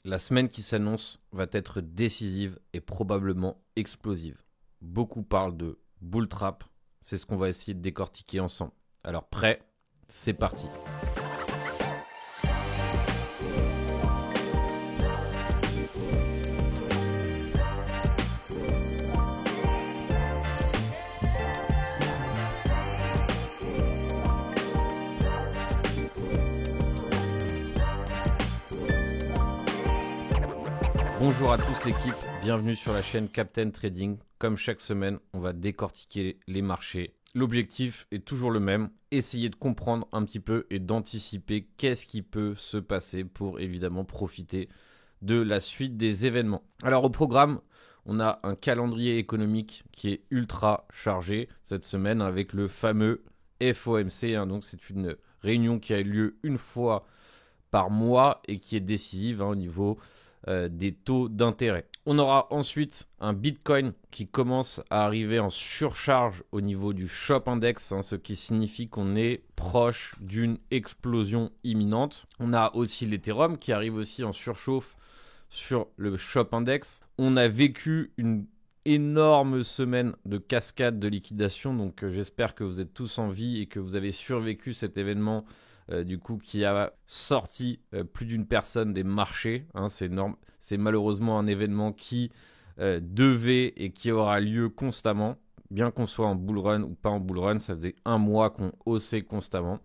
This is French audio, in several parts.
La semaine qui s'annonce va être décisive et probablement explosive. Beaucoup parlent de bull trap, c'est ce qu'on va essayer de décortiquer ensemble. Alors prêt, c'est parti. Bonjour à tous l'équipe, bienvenue sur la chaîne Captain Trading. Comme chaque semaine, on va décortiquer les marchés. L'objectif est toujours le même, essayer de comprendre un petit peu et d'anticiper qu'est-ce qui peut se passer pour évidemment profiter de la suite des événements. Alors au programme, on a un calendrier économique qui est ultra chargé cette semaine avec le fameux FOMC. Donc c'est une réunion qui a lieu une fois par mois et qui est décisive au niveau des taux d'intérêt. On aura ensuite un Bitcoin qui commence à arriver en surcharge au niveau du Shop Index, ce qui signifie qu'on est proche d'une explosion imminente. On a aussi l'Ethereum qui arrive aussi en surchauffe sur le Shop Index. On a vécu une énorme semaine de cascade de liquidation, donc j'espère que vous êtes tous en vie et que vous avez survécu cet événement qui a sorti plus d'une personne des marchés. C'est énorme. C'est malheureusement un événement qui devait et qui aura lieu constamment. Bien qu'on soit en bull run ou pas en bull run, ça faisait un mois qu'on haussait constamment.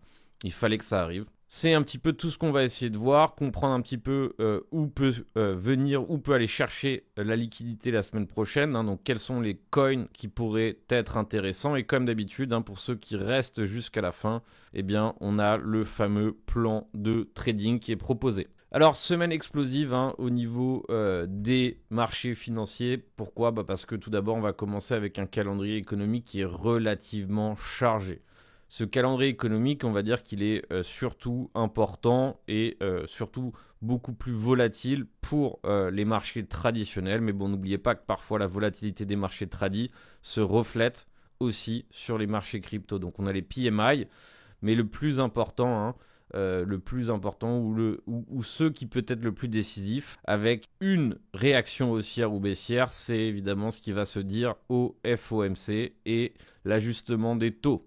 Il fallait que ça arrive. C'est un petit peu tout ce qu'on va essayer de voir, comprendre un petit peu où peut où peut aller chercher la liquidité la semaine prochaine. Donc, quels sont les coins qui pourraient être intéressants. Et comme d'habitude, pour ceux qui restent jusqu'à la fin, eh bien, on a le fameux plan de trading qui est proposé. Alors, semaine explosive au niveau des marchés financiers. Pourquoi ? Parce que tout d'abord, on va commencer avec un calendrier économique qui est relativement chargé. Ce calendrier économique, on va dire qu'il est surtout important et surtout beaucoup plus volatile pour les marchés traditionnels. Mais bon, n'oubliez pas que parfois la volatilité des marchés tradis se reflète aussi sur les marchés crypto. Donc on a les PMI, mais le plus important, ou ceux qui peut être le plus décisif, avec une réaction haussière ou baissière, c'est évidemment ce qui va se dire au FOMC et l'ajustement des taux.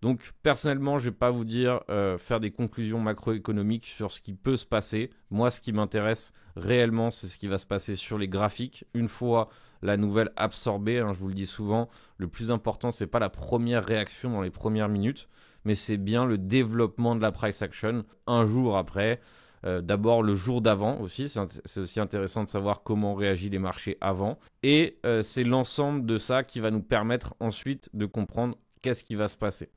Donc personnellement, je ne vais pas vous dire faire des conclusions macroéconomiques sur ce qui peut se passer. Moi, ce qui m'intéresse réellement, c'est ce qui va se passer sur les graphiques. Une fois la nouvelle absorbée, je vous le dis souvent, le plus important, ce n'est pas la première réaction dans les premières minutes, mais c'est bien le développement de la price action un jour après. D'abord le jour d'avant aussi, c'est aussi intéressant de savoir comment réagissent les marchés avant. Et c'est l'ensemble de ça qui va nous permettre ensuite de comprendre qu'est-ce qui va se passer.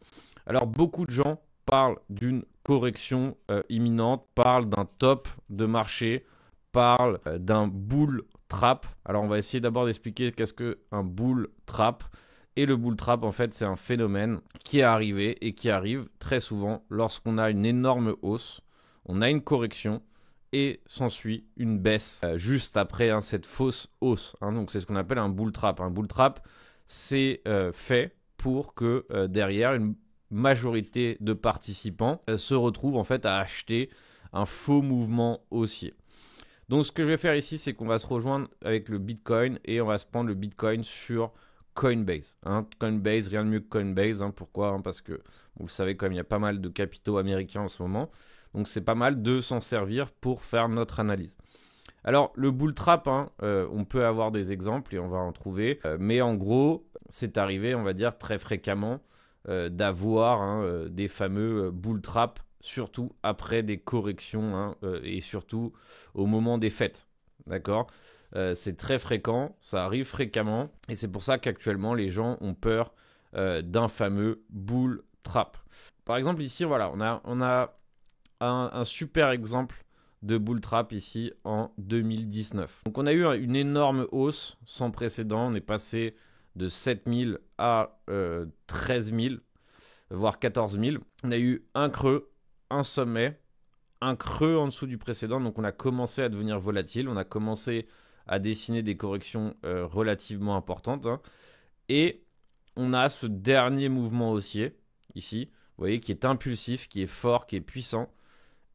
Alors, beaucoup de gens parlent d'une correction imminente, parlent d'un top de marché, parlent d'un bull trap. Alors, on va essayer d'abord d'expliquer qu'est-ce qu'un bull trap. Et le bull trap, en fait, c'est un phénomène qui est arrivé et qui arrive très souvent lorsqu'on a une énorme hausse, on a une correction et s'ensuit une baisse juste après cette fausse hausse. Donc, c'est ce qu'on appelle un bull trap. Un bull trap, c'est fait pour que derrière, une majorité de participants se retrouvent en fait à acheter un faux mouvement haussier. Donc ce que je vais faire ici, c'est qu'on va se rejoindre avec le Bitcoin et on va se prendre le Bitcoin sur Coinbase. Coinbase, rien de mieux que Coinbase. Pourquoi ? Parce que vous le savez, comme il y a pas mal de capitaux américains en ce moment, donc c'est pas mal de s'en servir pour faire notre analyse. Alors le bull trap, on peut avoir des exemples et on va en trouver, mais en gros, c'est arrivé, on va dire, très fréquemment d'avoir des fameux bull trap, surtout après des corrections et surtout au moment des fêtes. D'accord ? C'est très fréquent, ça arrive fréquemment et c'est pour ça qu'actuellement les gens ont peur d'un fameux bull trap. Par exemple ici, voilà, on a un super exemple de bull trap ici en 2019. Donc on a eu une énorme hausse sans précédent, on est passé de 7 000 à 13 000, voire 14 000. On a eu un creux, un sommet, un creux en dessous du précédent, donc on a commencé à devenir volatile, on a commencé à dessiner des corrections relativement importantes, et on a ce dernier mouvement haussier, ici, vous voyez, qui est impulsif, qui est fort, qui est puissant,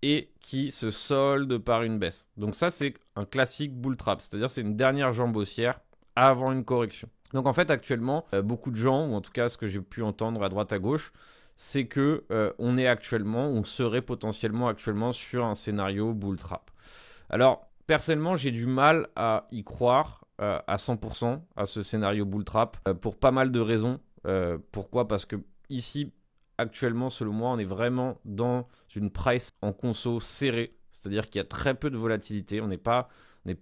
et qui se solde par une baisse. Donc ça, c'est un classique bull trap, c'est-à-dire c'est une dernière jambe haussière avant une correction. Donc en fait, actuellement, beaucoup de gens, ou en tout cas ce que j'ai pu entendre à droite à gauche, c'est que on serait potentiellement actuellement sur un scénario bull trap. Alors, personnellement, j'ai du mal à y croire à 100% à ce scénario bull trap pour pas mal de raisons. Pourquoi ? Parce que ici, actuellement, selon moi, on est vraiment dans une price en conso serrée. C'est-à-dire qu'il y a très peu de volatilité. On n'est pas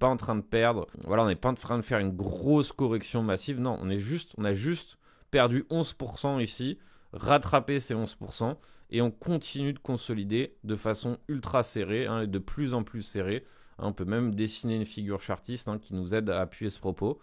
en train de perdre. Voilà, on n'est pas en train de faire une grosse correction massive. Non, on a juste perdu 11% ici, rattrapé ces 11%, et on continue de consolider de façon ultra serrée, et de plus en plus serrée. On peut même dessiner une figure chartiste qui nous aide à appuyer ce propos.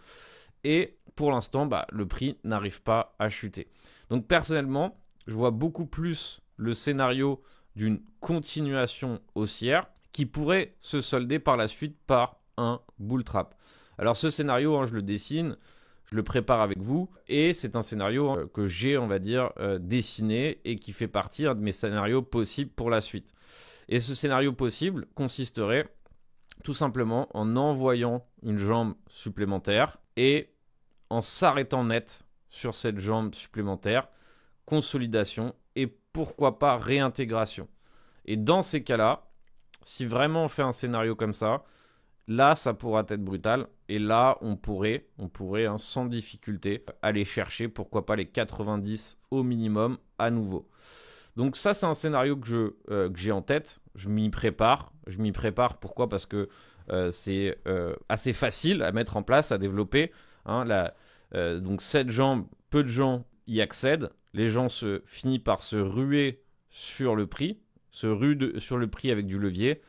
Et pour l'instant, le prix n'arrive pas à chuter. Donc personnellement, je vois beaucoup plus le scénario d'une continuation haussière qui pourrait se solder par la suite par un bull trap. Alors ce scénario, je le dessine, je le prépare avec vous, et c'est un scénario que j'ai, on va dire, dessiné et qui fait partie de mes scénarios possibles pour la suite. Et ce scénario possible consisterait tout simplement en envoyant une jambe supplémentaire et en s'arrêtant net sur cette jambe supplémentaire, consolidation et pourquoi pas réintégration. Et dans ces cas-là, si vraiment on fait un scénario comme ça, là ça pourra être brutal et là on pourrait sans difficulté aller chercher pourquoi pas les 90 au minimum à nouveau. Donc ça, c'est un scénario que j'ai en tête. Je m'y prépare. Pourquoi ? Parce que c'est assez facile à mettre en place, à développer. Donc cette jambe, peu de gens y accèdent. Les gens finissent par se ruer sur le prix, sur le prix avec du levier.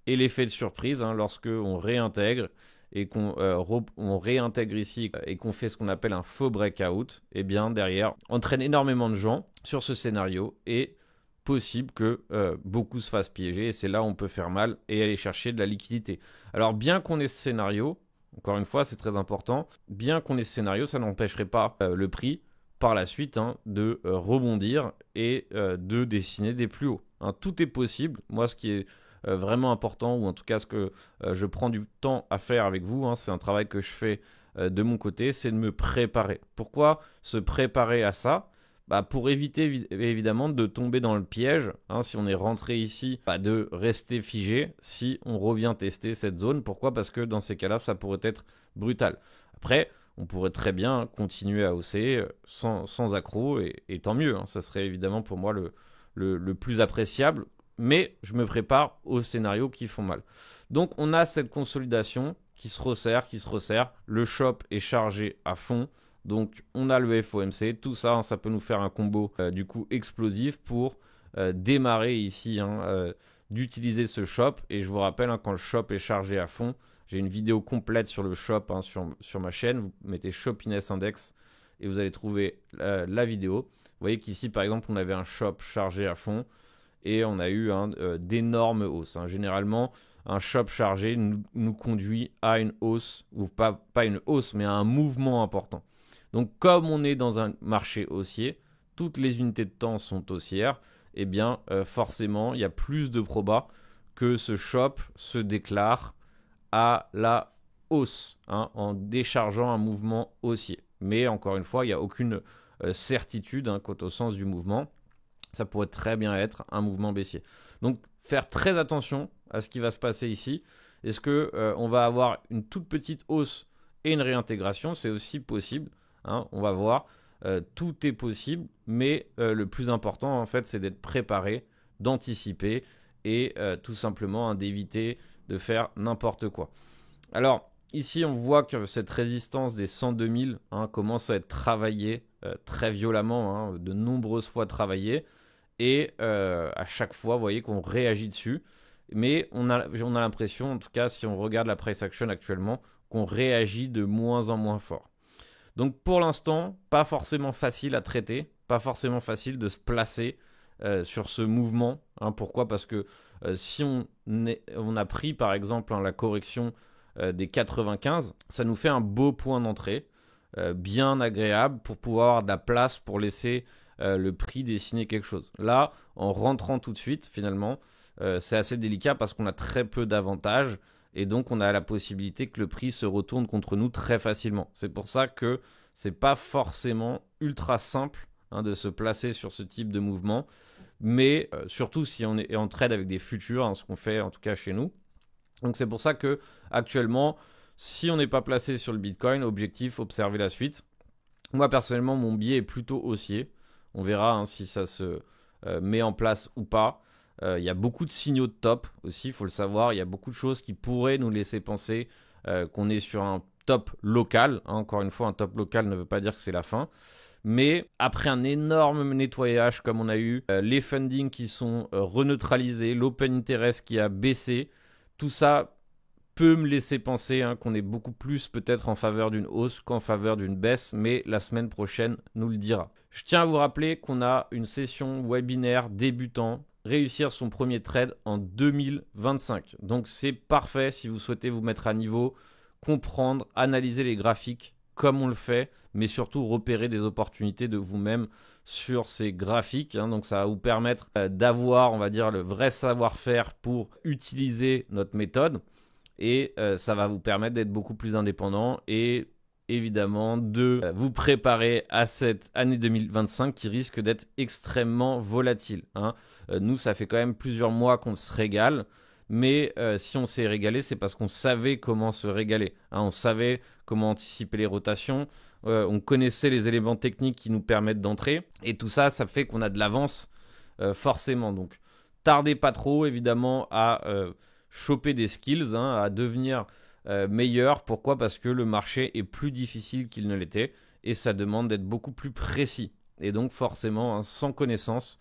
Et l'effet de surprise, lorsque on réintègre et on réintègre ici et qu'on fait ce qu'on appelle un faux breakout, et bien derrière, entraîne énormément de gens sur ce scénario et possible que beaucoup se fassent piéger et c'est là où on peut faire mal et aller chercher de la liquidité. Alors bien qu'on ait ce scénario, encore une fois c'est très important, bien qu'on ait ce scénario, ça n'empêcherait pas le prix par la suite de rebondir et de dessiner des plus hauts. Tout est possible. Moi ce qui est vraiment important, ou en tout cas ce que je prends du temps à faire avec vous, c'est un travail que je fais de mon côté, c'est de me préparer. Pourquoi se préparer à ça ? Pour éviter évidemment de tomber dans le piège, si on est rentré ici, de rester figé si on revient tester cette zone. Pourquoi ? Parce que dans ces cas-là, ça pourrait être brutal. Après, on pourrait très bien continuer à hausser sans accroc et tant mieux. Ça serait évidemment pour moi le plus appréciable. Mais je me prépare aux scénarios qui font mal. Donc on a cette consolidation qui se resserre. Le shop est chargé à fond. Donc on a le FOMC. Tout ça, ça peut nous faire un combo du coup explosif pour démarrer ici d'utiliser ce shop. Et je vous rappelle, quand le shop est chargé à fond, j'ai une vidéo complète sur le shop sur ma chaîne. Vous mettez Shopiness Index et vous allez trouver la vidéo. Vous voyez qu'ici par exemple on avait un shop chargé à fond. Et on a eu d'énormes hausses. Généralement, un shop chargé nous conduit à une hausse, ou pas une hausse, mais à un mouvement important. Donc, comme on est dans un marché haussier, toutes les unités de temps sont haussières, et bien forcément, il y a plus de probas que ce shop se déclare à la hausse, en déchargeant un mouvement haussier. Mais encore une fois, il n'y a aucune certitude quant au sens du mouvement. Ça pourrait très bien être un mouvement baissier. Donc, faire très attention à ce qui va se passer ici. Est-ce qu'on va avoir une toute petite hausse et une réintégration ? C'est aussi possible. On va voir. Tout est possible. Mais le plus important, en fait, c'est d'être préparé, d'anticiper et tout simplement d'éviter de faire n'importe quoi. Alors, ici, on voit que cette résistance des 102 000 commence à être travaillée très violemment, de nombreuses fois travaillée. Et à chaque fois, vous voyez qu'on réagit dessus. Mais on a l'impression, en tout cas, si on regarde la price action actuellement, qu'on réagit de moins en moins fort. Donc pour l'instant, pas forcément facile à traiter, pas forcément facile de se placer sur ce mouvement. Pourquoi ? Parce que si on a pris par exemple la correction des 95, ça nous fait un beau point d'entrée, bien agréable pour pouvoir avoir de la place pour laisser le prix dessiner quelque chose. Là, en rentrant tout de suite, finalement, c'est assez délicat parce qu'on a très peu d'avantages et donc on a la possibilité que le prix se retourne contre nous très facilement. C'est pour ça que c'est pas forcément ultra simple de se placer sur ce type de mouvement, mais surtout si on est en trade avec des futurs, ce qu'on fait en tout cas chez nous. Donc c'est pour ça que actuellement, si on n'est pas placé sur le Bitcoin, objectif, observer la suite. Moi personnellement, mon biais est plutôt haussier. On verra si ça se met en place ou pas. Il y a beaucoup de signaux de top aussi, il faut le savoir. Il y a beaucoup de choses qui pourraient nous laisser penser qu'on est sur un top local. Encore une fois, un top local ne veut pas dire que c'est la fin. Mais après un énorme nettoyage comme on a eu, les fundings qui sont reneutralisés, l'open interest qui a baissé, tout ça peut me laisser penser qu'on est beaucoup plus peut-être en faveur d'une hausse qu'en faveur d'une baisse, mais la semaine prochaine nous le dira. Je tiens à vous rappeler qu'on a une session webinaire débutant, réussir son premier trade en 2025. Donc c'est parfait si vous souhaitez vous mettre à niveau, comprendre, analyser les graphiques comme on le fait, mais surtout repérer des opportunités de vous-même sur ces graphiques. Donc ça va vous permettre d'avoir, on va dire, le vrai savoir-faire pour utiliser notre méthode. Et ça va vous permettre d'être beaucoup plus indépendant et évidemment de vous préparer à cette année 2025 qui risque d'être extrêmement volatile. Nous, ça fait quand même plusieurs mois qu'on se régale, mais si on s'est régalé, c'est parce qu'on savait comment se régaler. On savait comment anticiper les rotations, on connaissait les éléments techniques qui nous permettent d'entrer, et tout ça, ça fait qu'on a de l'avance forcément. Donc, tardez pas trop, évidemment, à choper des skills, à devenir meilleur. Pourquoi ? Parce que le marché est plus difficile qu'il ne l'était et ça demande d'être beaucoup plus précis. Et donc forcément, sans connaissance,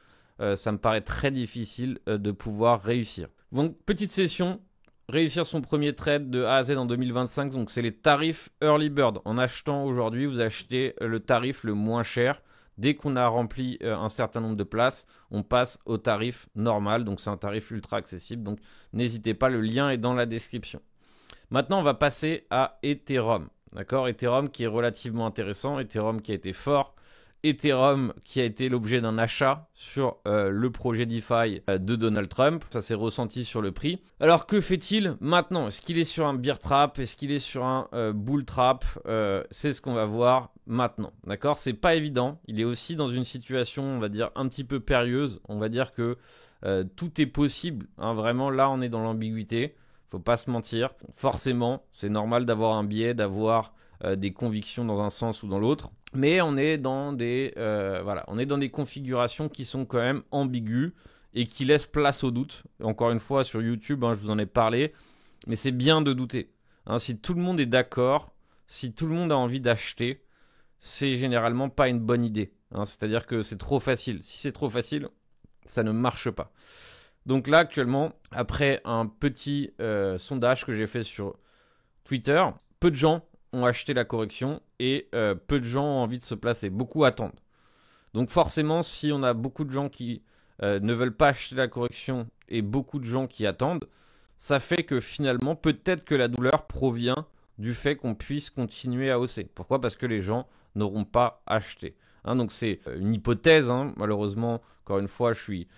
ça me paraît très difficile de pouvoir réussir. Donc petite session, réussir son premier trade de A à Z en 2025. Donc c'est les tarifs Early Bird. En achetant aujourd'hui, vous achetez le tarif le moins cher. Dès qu'on a rempli un certain nombre de places, on passe au tarif normal. Donc, c'est un tarif ultra accessible. Donc, n'hésitez pas, le lien est dans la description. Maintenant, on va passer à Ethereum. D'accord ? Ethereum qui est relativement intéressant. Ethereum qui a été fort. Ethereum qui a été l'objet d'un achat sur le projet DeFi de Donald Trump. Ça s'est ressenti sur le prix. Alors que fait-il maintenant ? Est-ce qu'il est sur un bear trap ? Est-ce qu'il est sur un bull trap ? C'est ce qu'on va voir maintenant. D'accord ? C'est pas évident. Il est aussi dans une situation, on va dire, un petit peu périlleuse. On va dire que tout est possible. Vraiment, là, on est dans l'ambiguïté. Faut pas se mentir. Forcément, c'est normal d'avoir un biais, d'avoir des convictions dans un sens ou dans l'autre. Mais on est dans des configurations qui sont quand même ambiguës et qui laissent place au doute. Encore une fois, sur YouTube, je vous en ai parlé, mais c'est bien de douter. Si tout le monde est d'accord, si tout le monde a envie d'acheter, c'est généralement pas une bonne idée. C'est-à-dire que c'est trop facile. Si c'est trop facile, ça ne marche pas. Donc là, actuellement, après un petit sondage que j'ai fait sur Twitter, peu de gens ont acheté la correction et peu de gens ont envie de se placer. Beaucoup attendent. Donc forcément, si on a beaucoup de gens qui ne veulent pas acheter la correction et beaucoup de gens qui attendent, ça fait que finalement, peut-être que la douleur provient du fait qu'on puisse continuer à hausser. Pourquoi ? Parce que les gens n'auront pas acheté. Donc c'est une hypothèse. Malheureusement, encore une fois, je suis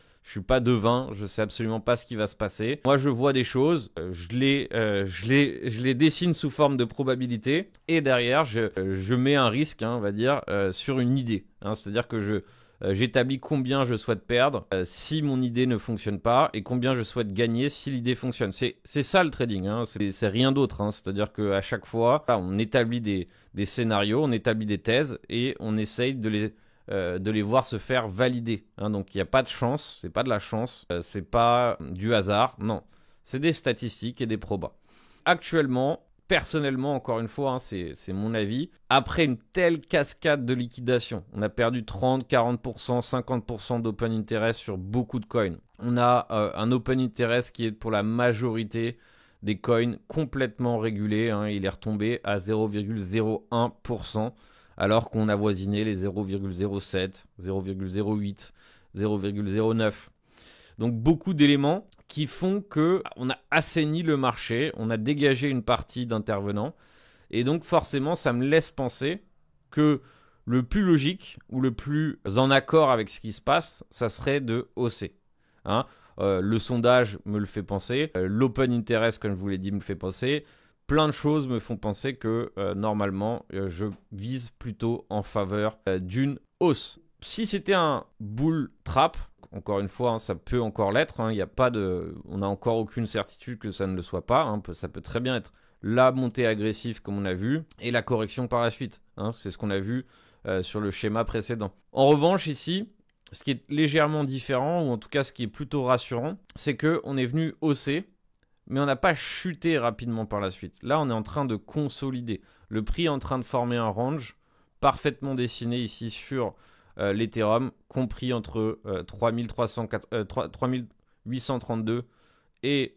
pas devin, je sais absolument pas ce qui va se passer. Moi, je vois des choses, je les dessine sous forme de probabilité et derrière, je mets un risque, on va dire, sur une idée. C'est-à-dire que j'établis combien je souhaite perdre si mon idée ne fonctionne pas et combien je souhaite gagner si l'idée fonctionne. C'est ça le trading, c'est rien d'autre. C'est-à-dire qu'à chaque fois, on établit des scénarios, on établit des thèses et on essaye de les voir se faire valider. Donc il n'y a pas de chance, c'est pas de la chance, c'est pas du hasard, non. C'est des statistiques et des probas. Actuellement, personnellement, encore une fois, c'est mon avis, après une telle cascade de liquidation, on a perdu 30, 40%, 50% d'open interest sur beaucoup de coins. On a un open interest qui est pour la majorité des coins complètement régulé, il est retombé à 0,01%. Alors qu'on avoisinait les 0,07, 0,08, 0,09. Donc beaucoup d'éléments qui font qu'on a assaini le marché, on a dégagé une partie d'intervenants. Et donc forcément, ça me laisse penser que le plus logique ou le plus en accord avec ce qui se passe, ça serait de hausser. Le sondage me le fait penser. L'open interest, comme je vous l'ai dit, me le fait penser. Plein de choses me font penser que normalement, je vise plutôt en faveur d'une hausse. Si c'était un bull trap, encore une fois, hein, ça peut encore l'être. Hein, on n'a encore aucune certitude que ça ne le soit pas. Hein, ça peut très bien être la montée agressive comme on a vu et la correction par la suite. Hein, c'est ce qu'on a vu sur le schéma précédent. En revanche, ici, ce qui est légèrement différent, ou en tout cas ce qui est plutôt rassurant, c'est qu'on est venu hausser, mais on n'a pas chuté rapidement par la suite. Là, on est en train de consolider. Le prix est en train de former un range parfaitement dessiné ici sur l'Ethereum, compris entre 3832 et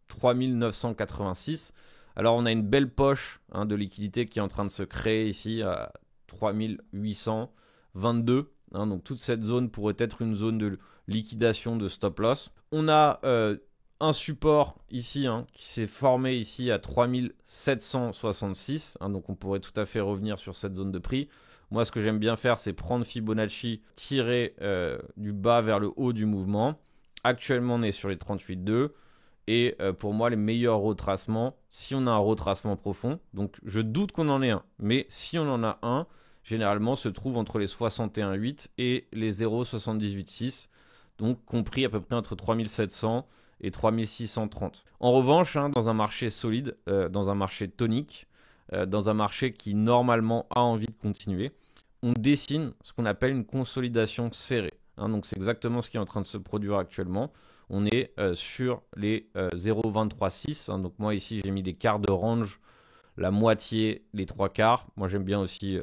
3986. Alors, on a une belle poche de liquidité qui est en train de se créer ici à 3822. Donc, toute cette zone pourrait être une zone de liquidation de stop loss. On a un support ici qui s'est formé ici à 3766. Donc, on pourrait tout à fait revenir sur cette zone de prix. Moi, ce que j'aime bien faire, c'est prendre Fibonacci, tirer du bas vers le haut du mouvement. Actuellement, on est sur les 38,2. Et pour moi, les meilleurs retracements, si on a un retracement profond, donc je doute qu'on en ait un, mais si on en a un, généralement se trouve entre les 61,8 et les 0,78,6, donc compris à peu près entre 3700 et 3630. En revanche, dans un marché solide, dans un marché tonique, dans un marché qui normalement a envie de continuer, on dessine ce qu'on appelle une consolidation serrée. Donc c'est exactement ce qui est en train de se produire actuellement. On est sur les 0,236. Donc moi ici j'ai mis les quarts de range, la moitié, les trois quarts. Moi j'aime bien aussi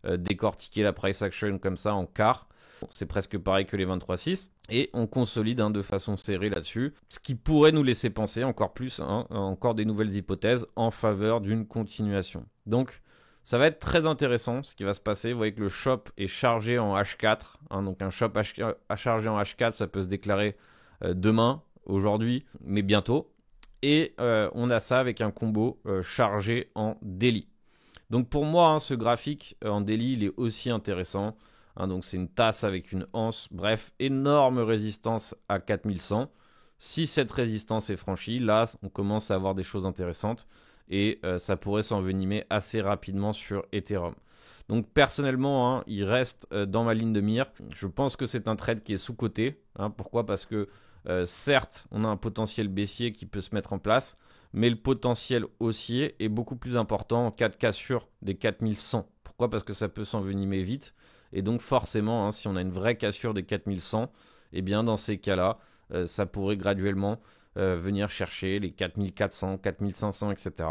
décortiquer la price action comme ça en quarts. C'est presque pareil que les 23,6. Et on consolide de façon serrée là-dessus. Ce qui pourrait nous laisser penser encore plus, encore des nouvelles hypothèses en faveur d'une continuation. Donc ça va être très intéressant ce qui va se passer. Vous voyez que le shop est chargé en H4. Donc un shop chargé en H4, ça peut se déclarer demain, aujourd'hui, mais bientôt. Et on a ça avec un combo chargé en daily. Donc pour moi, ce graphique en daily, il est aussi intéressant. Donc c'est une tasse avec une anse. Bref, énorme résistance à 4100. Si cette résistance est franchie, là, on commence à avoir des choses intéressantes. Et ça pourrait s'envenimer assez rapidement sur Ethereum. Donc personnellement, il reste dans ma ligne de mire. Je pense que c'est un trade qui est sous-coté. Pourquoi ? Parce que certes, on a un potentiel baissier qui peut se mettre en place, mais le potentiel haussier est beaucoup plus important en cas de cassure des 4100. Pourquoi ? Parce que ça peut s'envenimer vite. Et donc forcément, si on a une vraie cassure des 4100, eh bien dans ces cas-là, ça pourrait graduellement venir chercher les 4400, 4500, etc.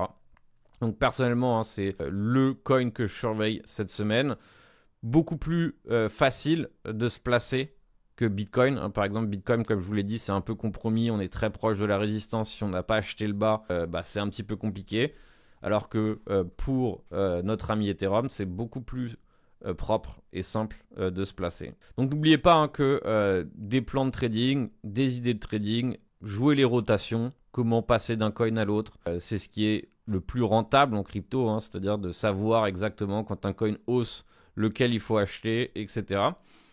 Donc personnellement, c'est le coin que je surveille cette semaine. Beaucoup plus facile de se placer que Bitcoin. Par exemple, Bitcoin, comme je vous l'ai dit, c'est un peu compromis. On est très proche de la résistance. Si on n'a pas acheté le bas, c'est un petit peu compliqué. Alors que pour notre ami Ethereum, c'est beaucoup plus propre et simple de se placer. Donc n'oubliez pas que des plans de trading, des idées de trading, jouer les rotations, comment passer d'un coin à l'autre, c'est ce qui est le plus rentable en crypto, c'est-à-dire de savoir exactement quand un coin hausse, lequel il faut acheter, etc.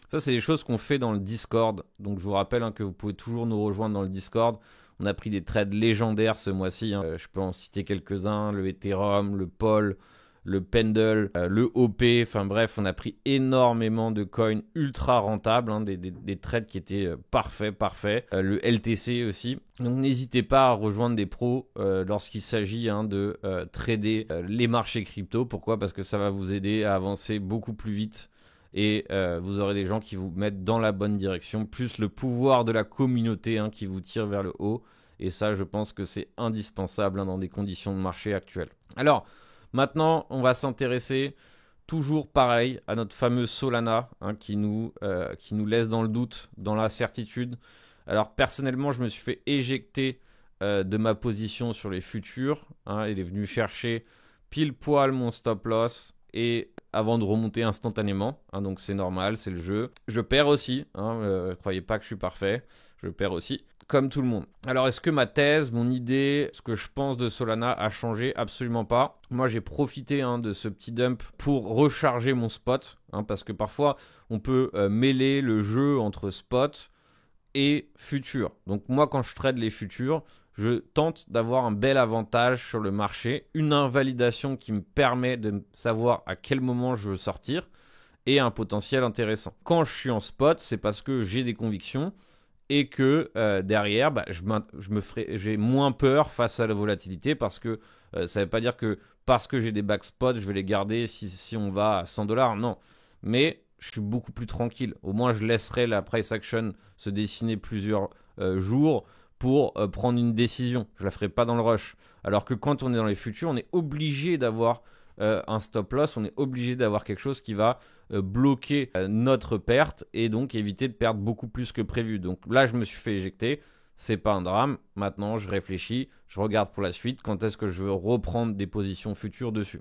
Ça, c'est des choses qu'on fait dans le Discord. Donc je vous rappelle que vous pouvez toujours nous rejoindre dans le Discord. On a pris des trades légendaires ce mois-ci. Je peux en citer quelques-uns, le Ethereum, le Pol, le Pendle, le OP, enfin bref, on a pris énormément de coins ultra rentables, des trades qui étaient parfaits, le LTC aussi. Donc n'hésitez pas à rejoindre des pros lorsqu'il s'agit de trader les marchés crypto. Pourquoi ? Parce que ça va vous aider à avancer beaucoup plus vite et vous aurez des gens qui vous mettent dans la bonne direction, plus le pouvoir de la communauté qui vous tire vers le haut. Et ça, je pense que c'est indispensable dans des conditions de marché actuelles. Alors, maintenant, on va s'intéresser toujours pareil à notre fameux Solana qui nous laisse dans le doute, dans la certitude. Alors personnellement, je me suis fait éjecter de ma position sur les futurs. Il est venu chercher pile poil mon stop loss et avant de remonter instantanément. Donc c'est normal, c'est le jeu. Je perds aussi, croyez pas que je suis parfait, je perds aussi. Comme tout le monde. Alors, est-ce que ma thèse, mon idée, ce que je pense de Solana a changé ? Absolument pas. Moi, j'ai profité de ce petit dump pour recharger mon spot. Parce que parfois, on peut mêler le jeu entre spot et futurs. Donc moi, quand je trade les futurs, je tente d'avoir un bel avantage sur le marché, une invalidation qui me permet de savoir à quel moment je veux sortir et un potentiel intéressant. Quand je suis en spot, c'est parce que j'ai des convictions et que derrière, j'ai moins peur face à la volatilité parce que ça ne veut pas dire que parce que j'ai des back spots, je vais les garder si on va à 100 $. Non, mais je suis beaucoup plus tranquille. Au moins, je laisserai la price action se dessiner plusieurs jours pour prendre une décision. Je ne la ferai pas dans le rush. Alors que quand on est dans les futurs, on est obligé d'avoir un stop loss, on est obligé d'avoir quelque chose qui va bloquer notre perte et donc éviter de perdre beaucoup plus que prévu. Donc là, je me suis fait éjecter. C'est pas un drame. Maintenant, je réfléchis, je regarde pour la suite quand est-ce que je veux reprendre des positions futures dessus.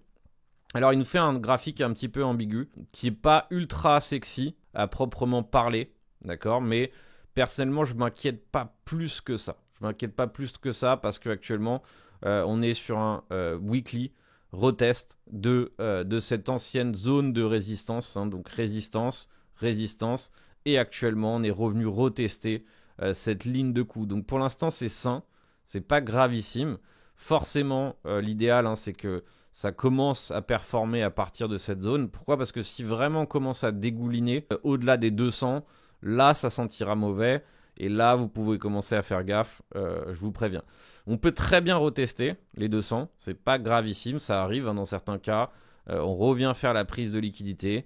Alors, il nous fait un graphique un petit peu ambigu qui n'est pas ultra sexy à proprement parler, d'accord, mais personnellement, je ne m'inquiète pas plus que ça. Je ne m'inquiète pas plus que ça parce qu'actuellement, on est sur un weekly retest de cette ancienne zone de résistance, hein, donc résistance, et actuellement, on est revenu retester cette ligne de coup. Donc pour l'instant, c'est sain, c'est pas gravissime. Forcément, l'idéal, hein, c'est que ça commence à performer à partir de cette zone. Pourquoi ? Parce que si vraiment on commence à dégouliner au-delà des 200, là, ça sentira mauvais. Et là, vous pouvez commencer à faire gaffe, je vous préviens. On peut très bien retester les 200, c'est pas gravissime, ça arrive hein, dans certains cas. On revient faire la prise de liquidité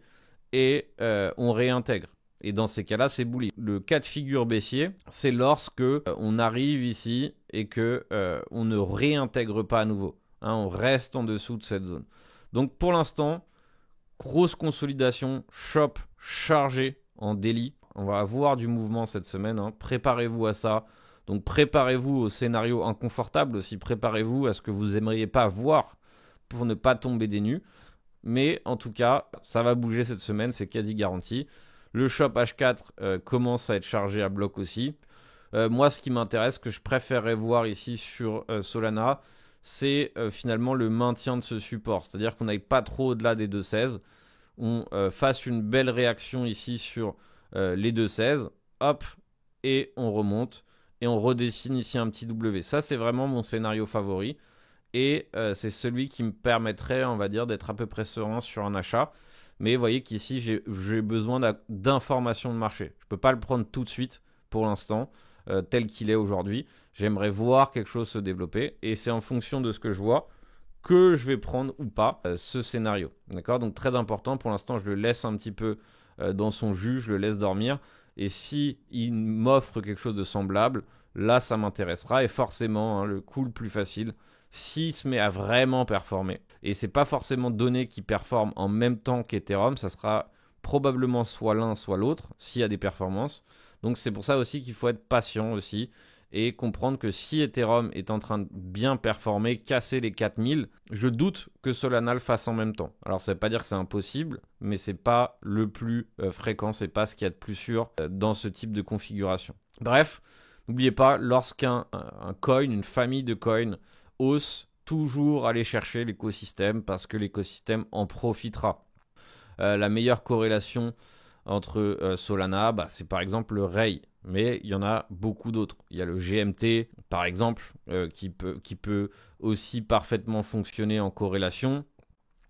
et on réintègre. Et dans ces cas-là, c'est bullish. Le cas de figure baissier, c'est lorsque on arrive ici et que on ne réintègre pas à nouveau. Hein, on reste en dessous de cette zone. Donc pour l'instant, grosse consolidation, shop chargé en daily. On va avoir du mouvement cette semaine. Hein. Préparez-vous à ça. Donc préparez-vous au scénario inconfortable aussi. Préparez-vous à ce que vous aimeriez pas voir pour ne pas tomber des nues. Mais en tout cas, ça va bouger cette semaine, c'est quasi garanti. Le shop H4 commence à être chargé à bloc aussi. Moi, ce qui m'intéresse, que je préférerais voir ici sur Solana, c'est finalement le maintien de ce support. C'est-à-dire qu'on n'aille pas trop au-delà des 2,16. On fasse une belle réaction ici sur les 2,16. Hop, et on remonte. Et on redessine ici un petit W. Ça, c'est vraiment mon scénario favori. Et c'est celui qui me permettrait, on va dire, d'être à peu près serein sur un achat. Mais vous voyez qu'ici, j'ai besoin d'informations de marché. Je ne peux pas le prendre tout de suite pour l'instant, tel qu'il est aujourd'hui. J'aimerais voir quelque chose se développer. Et c'est en fonction de ce que je vois que je vais prendre ou pas ce scénario. D'accord ? Donc très important. Pour l'instant, je le laisse un petit peu dans son jus. Je le laisse dormir. Et si il m'offre quelque chose de semblable, là, ça m'intéressera. Et forcément, hein, le coup le plus facile, s'il se met à vraiment performer, et c'est pas forcément donné qu'il performe en même temps qu'Ethereum, ça sera probablement soit l'un soit l'autre s'il y a des performances. Donc c'est pour ça aussi qu'il faut être patient aussi et comprendre que si Ethereum est en train de bien performer, casser les 4000, je doute que Solana le fasse en même temps. Alors ça veut pas dire que c'est impossible, mais c'est pas le plus fréquent, c'est pas ce qu'il y a de plus sûr dans ce type de configuration. Bref, n'oubliez pas, lorsqu'un coin, une famille de coins hausse, toujours aller chercher l'écosystème parce que l'écosystème en profitera. La meilleure corrélation entre Solana, c'est par exemple le RAI, mais il y en a beaucoup d'autres. Il y a le GMT, par exemple, qui peut aussi parfaitement fonctionner en corrélation.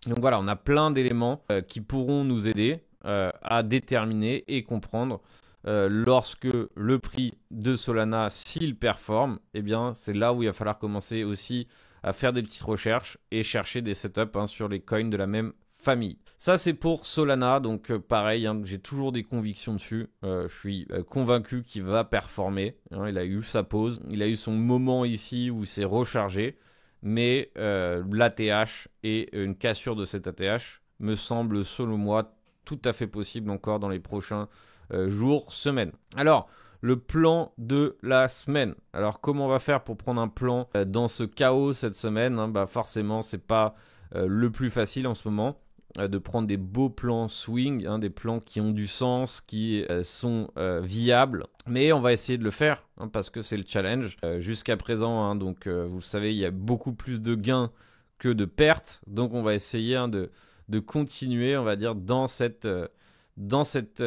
Donc voilà, on a plein d'éléments qui pourront nous aider à déterminer et comprendre lorsque le prix de Solana, s'il performe, eh bien, c'est là où il va falloir commencer aussi à faire des petites recherches et chercher des setups sur les coins de la même famille. Ça, c'est pour Solana. Donc, pareil, hein, j'ai toujours des convictions dessus. Je suis convaincu qu'il va performer. Hein, il a eu sa pause. Il a eu son moment ici où il s'est rechargé. Mais l'ATH et une cassure de cet ATH me semble, selon moi, tout à fait possible encore dans les prochains jours, semaines. Alors, le plan de la semaine. Alors, comment on va faire pour prendre un plan dans ce chaos cette semaine, hein, forcément, c'est pas le plus facile en ce moment de prendre des beaux plans swing, hein, des plans qui ont du sens, qui sont viables. Mais on va essayer de le faire hein, parce que c'est le challenge. Jusqu'à présent, hein, donc vous le savez, il y a beaucoup plus de gains que de pertes. Donc, on va essayer hein, de continuer, on va dire, dans cette dans cette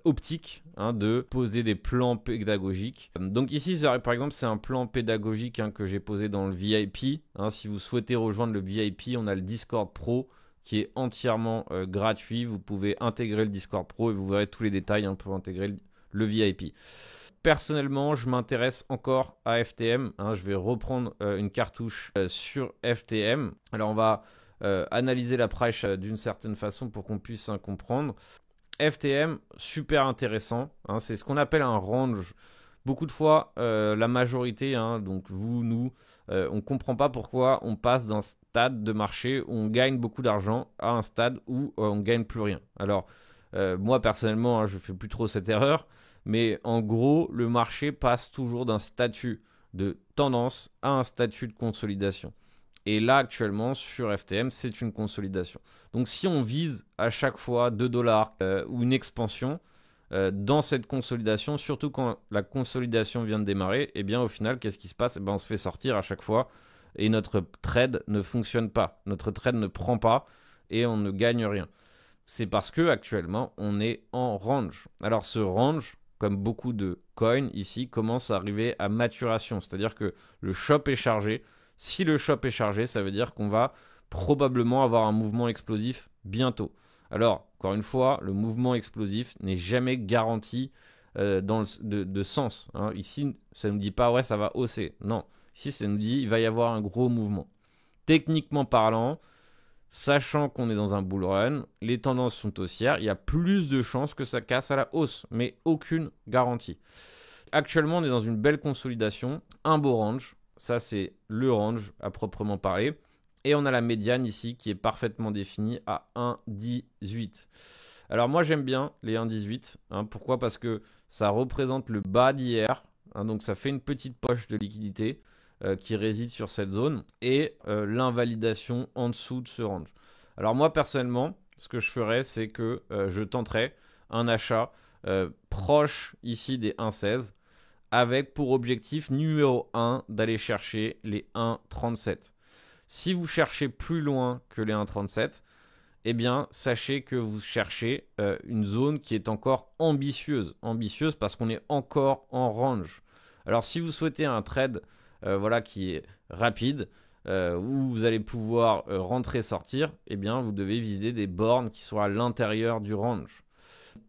optique de poser des plans pédagogiques. Donc ici, par exemple, c'est un plan pédagogique que j'ai posé dans le VIP. Si vous souhaitez rejoindre le VIP, on a le Discord Pro qui est entièrement gratuit. Vous pouvez intégrer le Discord Pro et vous verrez tous les détails pour intégrer le VIP. Personnellement, je m'intéresse encore à FTM. Je vais reprendre une cartouche sur FTM. Alors, on va analyser la price d'une certaine façon pour qu'on puisse comprendre. FTM, super intéressant. C'est ce qu'on appelle un range. Beaucoup de fois, la majorité, donc vous, nous, on ne comprend pas pourquoi on passe d'un stade de marché où on gagne beaucoup d'argent à un stade où on ne gagne plus rien. Alors, moi, personnellement, je ne fais plus trop cette erreur. Mais en gros, le marché passe toujours d'un statut de tendance à un statut de consolidation. Et là, actuellement, sur FTM, c'est une consolidation. Donc, si on vise à chaque fois 2 dollars ou une expansion dans cette consolidation, surtout quand la consolidation vient de démarrer, eh bien, au final, qu'est-ce qui se passe ? On se fait sortir à chaque fois et notre trade ne fonctionne pas. Notre trade ne prend pas et on ne gagne rien. C'est parce que actuellement, on est en range. Alors, ce range, comme beaucoup de coins ici, commence à arriver à maturation. C'est-à-dire que le shop est chargé. Si le shop est chargé, ça veut dire qu'on va probablement avoir un mouvement explosif bientôt. Alors, encore une fois, le mouvement explosif n'est jamais garanti de sens. Ici, ça ne nous dit pas « ouais, ça va hausser ». Non, ici, ça nous dit « il va y avoir un gros mouvement ». Techniquement parlant, sachant qu'on est dans un bull run, les tendances sont haussières, il y a plus de chances que ça casse à la hausse, mais aucune garantie. Actuellement, on est dans une belle consolidation, un beau range, ça c'est le range à proprement parler, et on a la médiane ici qui est parfaitement définie à 1,18. Alors moi j'aime bien les 1,18, pourquoi ? Parce que ça représente le bas d'hier, donc ça fait une petite poche de liquidité qui réside sur cette zone et l'invalidation en dessous de ce range. Alors moi personnellement, ce que je ferais, c'est que je tenterais un achat proche ici des 1,16 avec pour objectif numéro 1 d'aller chercher les 1,37. Si vous cherchez plus loin que les 1,37, eh bien, sachez que vous cherchez une zone qui est encore ambitieuse. Ambitieuse parce qu'on est encore en range. Alors, si vous souhaitez un trade qui est rapide, où vous allez pouvoir rentrer-sortir, eh bien, vous devez viser des bornes qui soient à l'intérieur du range.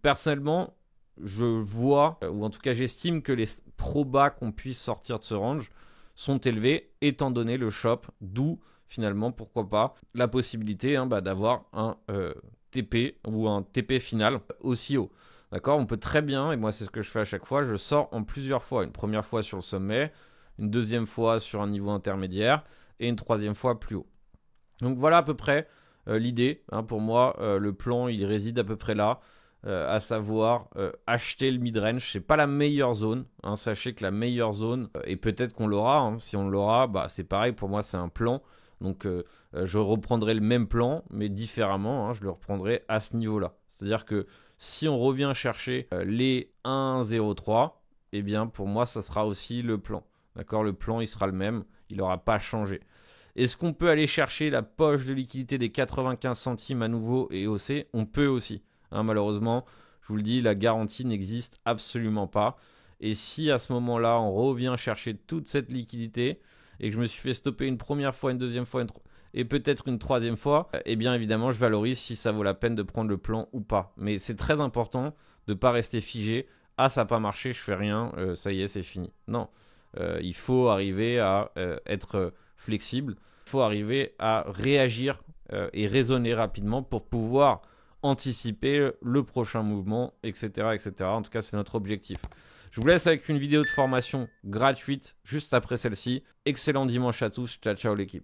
Personnellement, je vois, ou en tout cas j'estime que les probas qu'on puisse sortir de ce range sont élevés, étant donné le shop, d'où finalement, pourquoi pas, la possibilité d'avoir un TP ou un TP final aussi haut. D'accord ? On peut très bien, et moi c'est ce que je fais à chaque fois, je sors en plusieurs fois. Une première fois sur le sommet, une deuxième fois sur un niveau intermédiaire et une troisième fois plus haut. Donc voilà à peu près l'idée. Pour moi, le plan, il réside à peu près là, à savoir acheter le mid-range. C'est pas la meilleure zone. Sachez que la meilleure zone, et peut-être qu'on l'aura, si on l'aura, c'est pareil, pour moi c'est un plan. Donc je reprendrai le même plan, mais différemment, je le reprendrai à ce niveau-là. C'est-à-dire que si on revient chercher les 1,03, eh bien pour moi, ça sera aussi le plan. D'accord ? Le plan, il sera le même, il n'aura pas changé. Est-ce qu'on peut aller chercher la poche de liquidité des 95 centimes à nouveau et hausser ? On peut aussi. Malheureusement, je vous le dis, la garantie n'existe absolument pas. Et si à ce moment-là, on revient chercher toute cette liquidité et que je me suis fait stopper une première fois, une deuxième fois, et peut-être une troisième fois, eh bien évidemment, je valorise si ça vaut la peine de prendre le plan ou pas. Mais c'est très important de ne pas rester figé. Ah, ça n'a pas marché, je fais rien, ça y est, c'est fini. Non, il faut arriver à être flexible. Il faut arriver à réagir et raisonner rapidement pour pouvoir anticiper le prochain mouvement, etc., etc. En tout cas, c'est notre objectif. Je vous laisse avec une vidéo de formation gratuite juste après celle-ci. Excellent dimanche à tous. Ciao, ciao l'équipe.